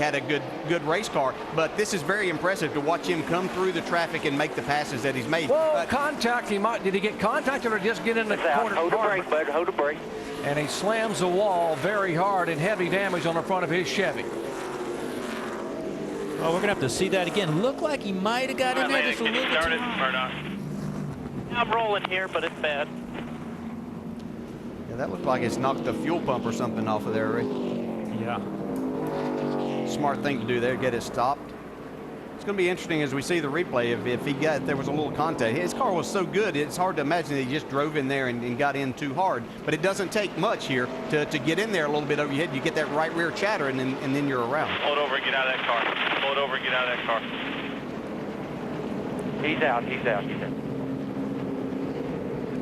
had a good race car. But this is very impressive to watch him come through the traffic and make the passes that he's made. Whoa, contact. Did he get contacted or just get in the corner? Hold the brake, bud. Hold the brake. And he slams the wall very hard and heavy damage on the front of his Chevy. Oh, we're going to have to see that again. Looked like he might have got in there just a little bit too hard. I'm rolling here, but it's bad. Yeah, that looks like it's knocked the fuel pump or something off of there, Rick. Yeah. Smart thing to do there, get it stopped. It's going to be interesting as we see the replay if there was a little contact. His car was so good, it's hard to imagine that he just drove in there and got in too hard. But it doesn't take much here to get in there a little bit over your head. You get that right rear chatter, and then you're around. Hold over and get out of that car. Hold over and get out of that car. He's out.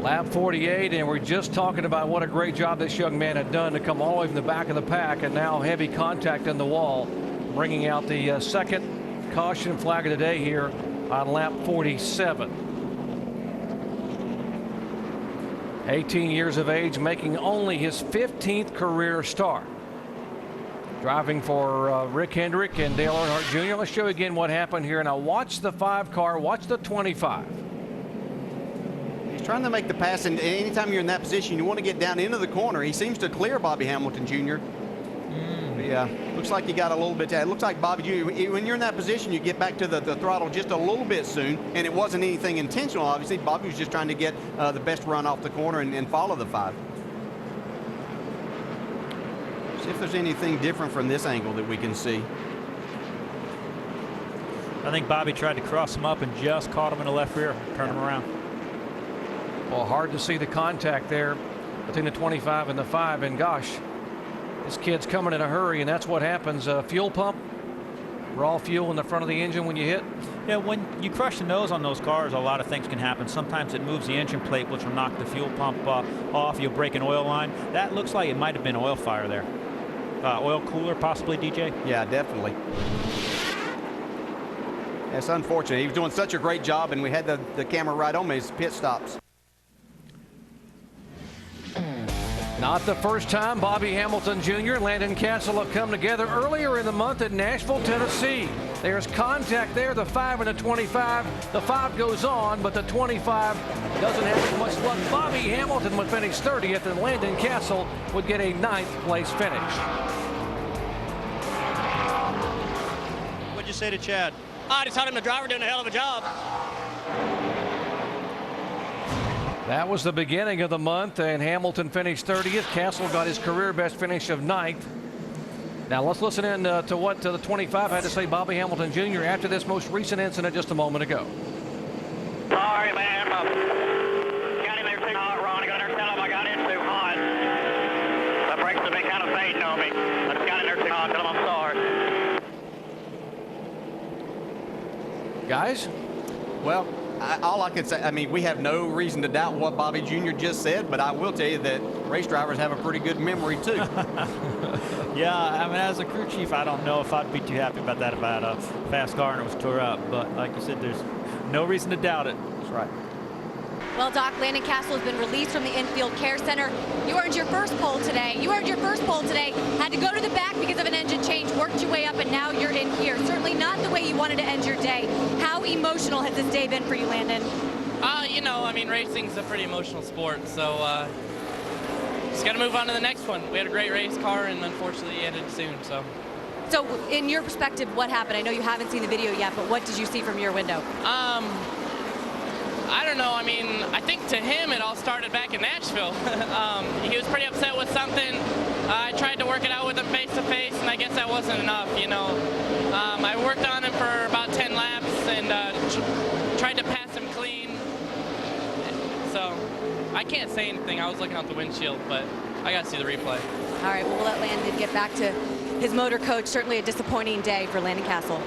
Lap 48, and we're just talking about what a great job this young man had done to come all the way from the back of the pack, and now heavy contact in the wall, bringing out the second caution flag of the day here on lap 47. 18 years of age, making only his 15th career start. Driving for Rick Hendrick and Dale Earnhardt Jr. Let's show you again what happened here. Now watch the 5 car, watch the 25. He's trying to make the pass, and anytime you're in that position, you want to get down into the corner. He seems to clear Bobby Hamilton Jr. Yeah, looks like he got a little bit. It looks like Bobby Jr., when you're in that position, you get back to the throttle just a little bit soon, and it wasn't anything intentional, obviously. Bobby was just trying to get the best run off the corner and follow the 5. See if there's anything different from this angle that we can see. I think Bobby tried to cross him up and just caught him in the left rear, turned him around. Well, hard to see the contact there between the 25 and the 5, and gosh, this kid's coming in a hurry, and that's what happens. Fuel pump, raw fuel in the front of the engine when you hit. Yeah, when you crush the nose on those cars, a lot of things can happen. Sometimes it moves the engine plate, which will knock the fuel pump off. You'll break an oil line. That looks like it might have been oil fire there. Oil cooler, possibly, DJ? Yeah, definitely. It's unfortunate. He was doing such a great job, and we had the camera right on his pit stops. Not the first time Bobby Hamilton Jr. and Landin Casill have come together earlier in the month in Nashville, Tennessee. There's contact there, the 5 and the 25. The 5 goes on, but the 25 doesn't have as much luck. Bobby Hamilton would finish 30th, and Landin Casill would get a 9th place finish. What'd you say to Chad? I just thought him the driver doing a hell of a job. That was the beginning of the month, and Hamilton finished 30th. Casill got his career best finish of 9th. Now let's listen in to what the 25 had to say, Bobby Hamilton Jr. after this most recent incident just a moment ago. Sorry, man. Got in there too hot, Ron. I got in there, tell him I got in too hot. The brakes have been kind of fading on me. I just got in there too hot. Tell him I'm sorry. Guys? Well, all I can say, I mean, we have no reason to doubt what Bobby Jr. just said, but I will tell you that race drivers have a pretty good memory, too. Yeah, I mean, as a crew chief, I don't know if I'd be too happy about that, about a fast car and it was tore up. But like you said, there's no reason to doubt it. That's right. Well, Doc, Landin Casill has been released from the infield care center. You earned your first pole today. Had to go to the back because of an engine change, worked your way up, and now you're in here. Certainly not the way you wanted to end your day. How emotional has this day been for you, Landin? You know, I mean, racing's a pretty emotional sport, so just got to move on to the next one. We had a great race car, and unfortunately it ended soon, so. So, in your perspective, what happened? I know you haven't seen the video yet, but what did you see from your window? I don't know. I mean, I think to him it all started back in Nashville. He was pretty upset with something. I tried to work it out with him face to face, and I guess that wasn't enough, you know. I worked on him for about 10 laps and tried to pass him clean. So I can't say anything. I was looking out the windshield, but I got to see the replay. All right, well, we'll let Landin get back to his motor coach. Certainly a disappointing day for Landin Casill.